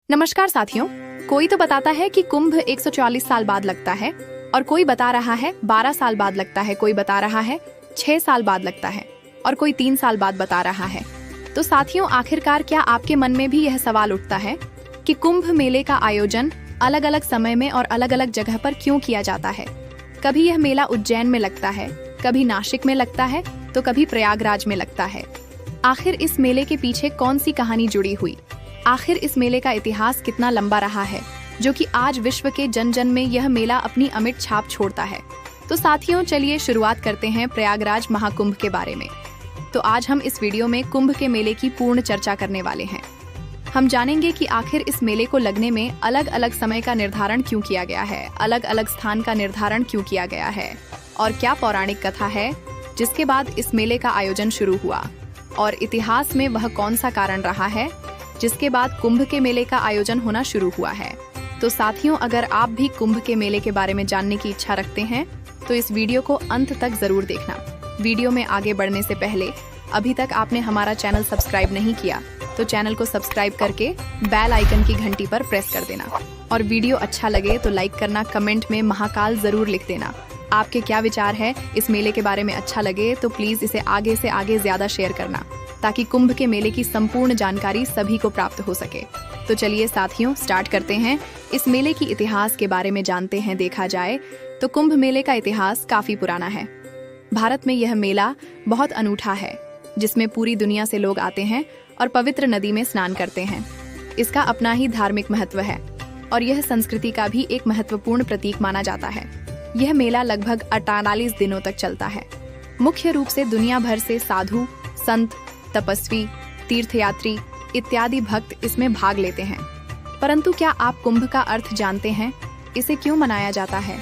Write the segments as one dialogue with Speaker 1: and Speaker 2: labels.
Speaker 1: नमस्कार साथियों। कोई तो बताता है कि कुंभ 144 साल बाद लगता है और कोई बता रहा है 12 साल बाद लगता है, कोई बता रहा है 6 साल बाद लगता है और कोई 3 साल बाद बता रहा है। तो साथियों, आखिरकार क्या आपके मन में भी यह सवाल उठता है कि कुंभ मेले का आयोजन अलग अलग समय में और अलग अलग जगह पर क्यों किया जाता है? कभी यह मेला उज्जैन में लगता है, कभी नासिक में लगता है, तो कभी प्रयागराज में लगता है। आखिर इस मेले के पीछे कौन सी कहानी जुड़ी हुई? आखिर इस मेले का इतिहास कितना लंबा रहा है, जो कि आज विश्व के जन जन में यह मेला अपनी अमिट छाप छोड़ता है? तो साथियों, चलिए शुरुआत करते हैं प्रयागराज महाकुंभ के बारे में। तो आज हम इस वीडियो में कुंभ के मेले की पूर्ण चर्चा करने वाले हैं। हम जानेंगे कि आखिर इस मेले को लगने में अलग अलग समय का निर्धारण क्यों किया गया है, अलग अलग स्थान का निर्धारण क्यों किया गया है, और क्या पौराणिक कथा है जिसके बाद इस मेले का आयोजन शुरू हुआ, और इतिहास में वह कौन सा कारण रहा है जिसके बाद कुंभ के मेले का आयोजन होना शुरू हुआ है। तो साथियों, अगर आप भी कुंभ के मेले के बारे में जानने की इच्छा रखते हैं तो इस वीडियो को अंत तक जरूर देखना। वीडियो में आगे बढ़ने से पहले अभी तक आपने हमारा चैनल सब्सक्राइब नहीं किया तो चैनल को सब्सक्राइब करके बेल आइकन की घंटी पर प्रेस कर देना, और वीडियो अच्छा लगे तो लाइक करना, कमेंट में महाकाल जरूर लिख देना। आपके क्या विचार है इस मेले के बारे में? अच्छा लगे तो प्लीज इसे आगे से आगे ज्यादा शेयर करना, ताकि कुंभ के मेले की संपूर्ण जानकारी सभी को प्राप्त हो सके। तो चलिए साथियों, स्टार्ट करते हैं। इस मेले की इतिहास के बारे में जानते हैं। देखा जाए तो कुंभ मेले का इतिहास काफी पुराना है। भारत में यह मेला बहुत अनूठा है, जिसमें पूरी दुनिया से लोग आते हैं और पवित्र नदी में स्नान करते हैं। इसका अपना ही धार्मिक महत्व है और यह संस्कृति का भी एक महत्वपूर्ण प्रतीक माना जाता है। यह मेला लगभग 48 दिनों तक चलता है। मुख्य रूप से दुनिया भर से साधु, संत, तपस्वी, तीर्थयात्री इत्यादि भक्त इसमें भाग लेते हैं। परंतु क्या आप कुंभ का अर्थ जानते हैं? इसे क्यों मनाया जाता है?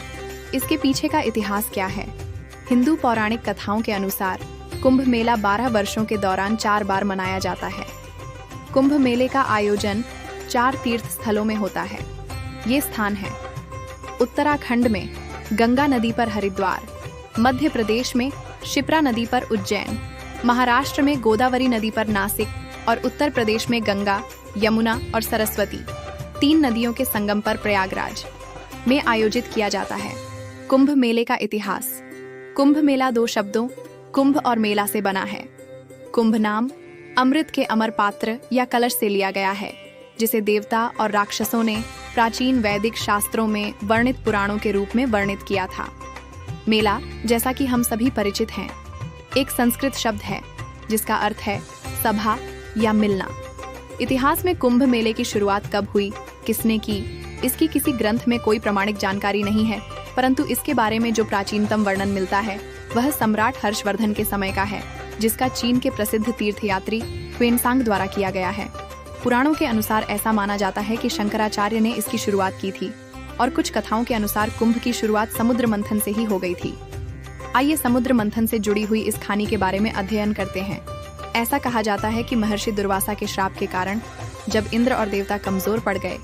Speaker 1: इसके पीछे का इतिहास क्या है? हिंदू पौराणिक कथाओं के अनुसार कुंभ मेला 12 वर्षों के दौरान 4 बार मनाया जाता है। कुंभ मेले का आयोजन 4 तीर्थ स्थलों में होता है। ये स्थान है उत्तराखंड में गंगा नदी पर हरिद्वार, मध्य प्रदेश में शिप्रा नदी पर उज्जैन, महाराष्ट्र में गोदावरी नदी पर नासिक और उत्तर प्रदेश में गंगा, यमुना और सरस्वती 3 नदियों के संगम पर प्रयागराज में आयोजित किया जाता है। कुंभ मेले का इतिहास। कुंभ मेला 2 शब्दों कुंभ और मेला से बना है। कुंभ नाम अमृत के अमर पात्र या कलश से लिया गया है, जिसे देवता और राक्षसों ने प्राचीन वैदिक शास्त्रों में वर्णित पुराणों के रूप में वर्णित किया था। मेला, जैसा कि हम सभी परिचित हैं, एक संस्कृत शब्द है जिसका अर्थ है सभा या मिलना। इतिहास में कुंभ मेले की शुरुआत कब हुई, किसने की, इसकी किसी ग्रंथ में कोई प्रमाणिक जानकारी नहीं है, परंतु इसके बारे में जो प्राचीनतम वर्णन मिलता है वह सम्राट हर्षवर्धन के समय का है, जिसका चीन के प्रसिद्ध तीर्थयात्री ह्वेनसांग द्वारा किया गया है। पुराणों के अनुसार ऐसा माना जाता है कि शंकराचार्य ने इसकी शुरुआत की थी, और कुछ कथाओं के अनुसार कुंभ की शुरुआत समुद्र मंथन से ही हो गई थी। आइए समुद्र मंथन से जुड़ी हुई इस कहानी के बारे में अध्ययन करते हैं। ऐसा कहा जाता है कि महर्षि दुर्वासा के श्राप के कारण जब इंद्र और देवता कमजोर पड़ गए,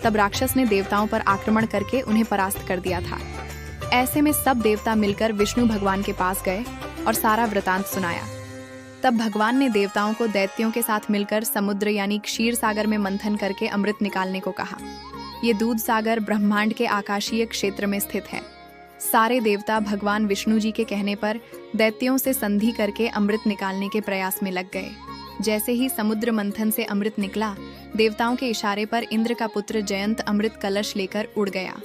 Speaker 1: तब राक्षस ने देवताओं पर आक्रमण करके उन्हें परास्त कर दिया था। ऐसे में सब देवता मिलकर विष्णु भगवान के पास गए और सारा वृतांत सुनाया। तब भगवान ने देवताओं को दैत्यों के साथ मिलकर समुद्र यानी क्षीर सागर में मंथन करके अमृत निकालने को कहा। ये दूध सागर ब्रह्मांड के आकाशीय क्षेत्र में स्थित है। सारे देवता भगवान विष्णु जी के कहने पर दैत्यों से संधि करके अमृत निकालने के प्रयास में लग गए। जैसे ही समुद्र मंथन से अमृत निकला, देवताओं के इशारे पर इंद्र का पुत्र जयंत अमृत कलश लेकर उड़ गया।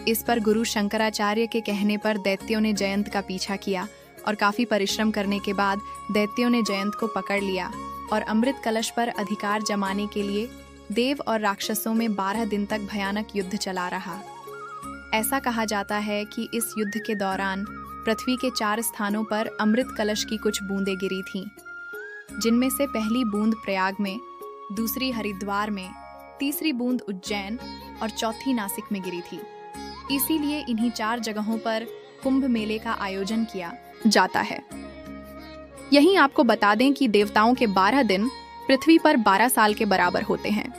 Speaker 1: इस पर गुरु शंकराचार्य के कहने पर दैत्यों ने जयंत का पीछा किया और काफी परिश्रम करने के बाद दैत्यों ने जयंत को पकड़ लिया और अमृत कलश पर अधिकार जमाने के लिए देव और राक्षसों में 12 दिन तक भयानक युद्ध चला रहा। ऐसा कहा जाता है कि इस युद्ध के दौरान पृथ्वी के 4 स्थानों पर अमृत कलश की कुछ बूंदें गिरी थीं, जिनमें से पहली बूंद प्रयाग में, दूसरी हरिद्वार में, तीसरी बूंद उज्जैन और चौथी नासिक में गिरी थी। इसीलिए इन्हीं 4 जगहों पर कुंभ मेले का आयोजन किया जाता है। यहीं आपको बता दें कि देवताओं के 12 दिन पृथ्वी पर 12 साल के बराबर होते हैं,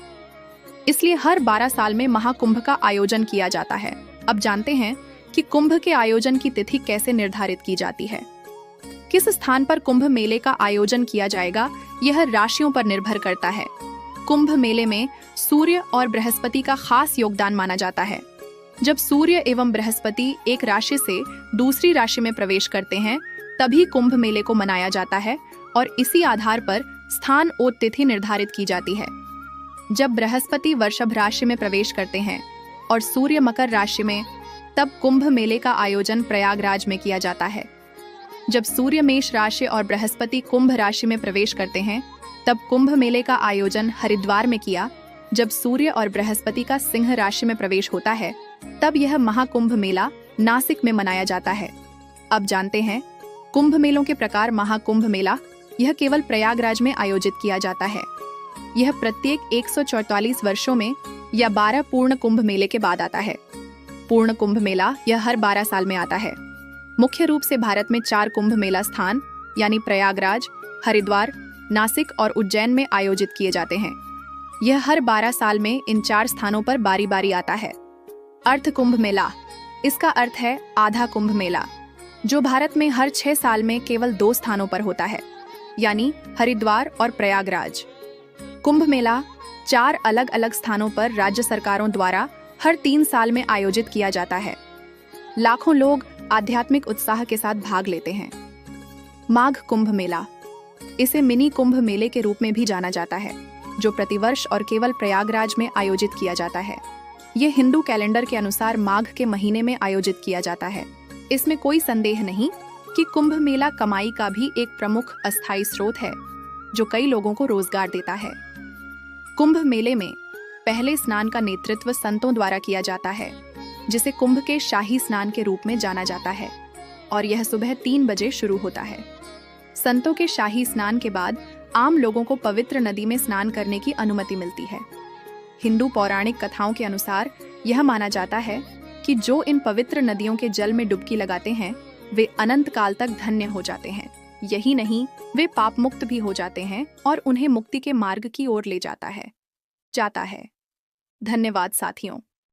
Speaker 1: इसलिए हर 12 साल में महाकुंभ का आयोजन किया जाता है। अब जानते हैं कि कुंभ के आयोजन की तिथि कैसे निर्धारित की जाती है। किस स्थान पर कुंभ मेले का आयोजन किया जाएगा, यह राशियों पर निर्भर करता है। कुंभ मेले में सूर्य और बृहस्पति का खास योगदान माना जाता है। जब सूर्य एवं बृहस्पति एक राशि से दूसरी राशि में प्रवेश करते हैं तभी कुंभ मेले को मनाया जाता है और इसी आधार पर स्थान और तिथि निर्धारित की जाती है। जब बृहस्पति वृषभ राशि में प्रवेश करते हैं और सूर्य मकर राशि में, तब कुंभ मेले का आयोजन प्रयागराज में किया जाता है। जब सूर्य मेष राशि और बृहस्पति कुंभ राशि में प्रवेश करते हैं तब कुंभ मेले का आयोजन हरिद्वार में किया। जब सूर्य और बृहस्पति का सिंह राशि में प्रवेश होता है तब यह महाकुंभ मेला नासिक में मनाया जाता है। अब जानते हैं कुंभ मेलों के प्रकार। महाकुंभ मेला यह केवल प्रयागराज में आयोजित किया जाता है। यह प्रत्येक 144 वर्षों में या 12 पूर्ण कुंभ मेले के बाद आता है। पूर्ण कुंभ मेला यह हर 12 साल में आता है। मुख्य रूप से भारत में 4 कुंभ मेला स्थान यानी प्रयागराज, हरिद्वार, नासिक और उज्जैन में आयोजित किए जाते हैं। यह हर 12 साल में इन 4 स्थानों पर बारी बारी आता है। अर्ध कुंभ मेला, इसका अर्थ है आधा कुंभ मेला, जो भारत में हर 6 साल में केवल 2 स्थानों पर होता है, यानी हरिद्वार और प्रयागराज। कुंभ मेला 4 अलग अलग स्थानों पर राज्य सरकारों द्वारा हर 3 साल में आयोजित किया जाता है। लाखों लोग आध्यात्मिक उत्साह के साथ भाग लेते हैं। माघ कुंभ मेला, इसे मिनी कुंभ मेले के रूप में भी जाना जाता है, जो प्रतिवर्ष और केवल प्रयागराज में आयोजित किया जाता है। यह हिंदू कैलेंडर के अनुसार माघ के महीने में आयोजित किया जाता है। इसमें कोई संदेह नहीं कि कुंभ मेला कमाई का भी एक प्रमुख अस्थायी स्रोत है, जो कई लोगों को रोजगार देता है। कुंभ मेले में पहले स्नान का नेतृत्व संतों द्वारा किया जाता है, जिसे कुंभ के शाही स्नान के रूप में जाना जाता है, और यह सुबह 3 बजे शुरू होता है। संतों के शाही स्नान के बाद आम लोगों को पवित्र नदी में स्नान करने की अनुमति मिलती है। हिंदू पौराणिक कथाओं के अनुसार यह माना जाता है कि जो इन पवित्र नदियों के जल में डुबकी लगाते हैं वे अनंत काल तक धन्य हो जाते हैं। यही नहीं, वे पाप मुक्त भी हो जाते हैं और उन्हें मुक्ति के मार्ग की ओर ले जाता है। धन्यवाद साथियों।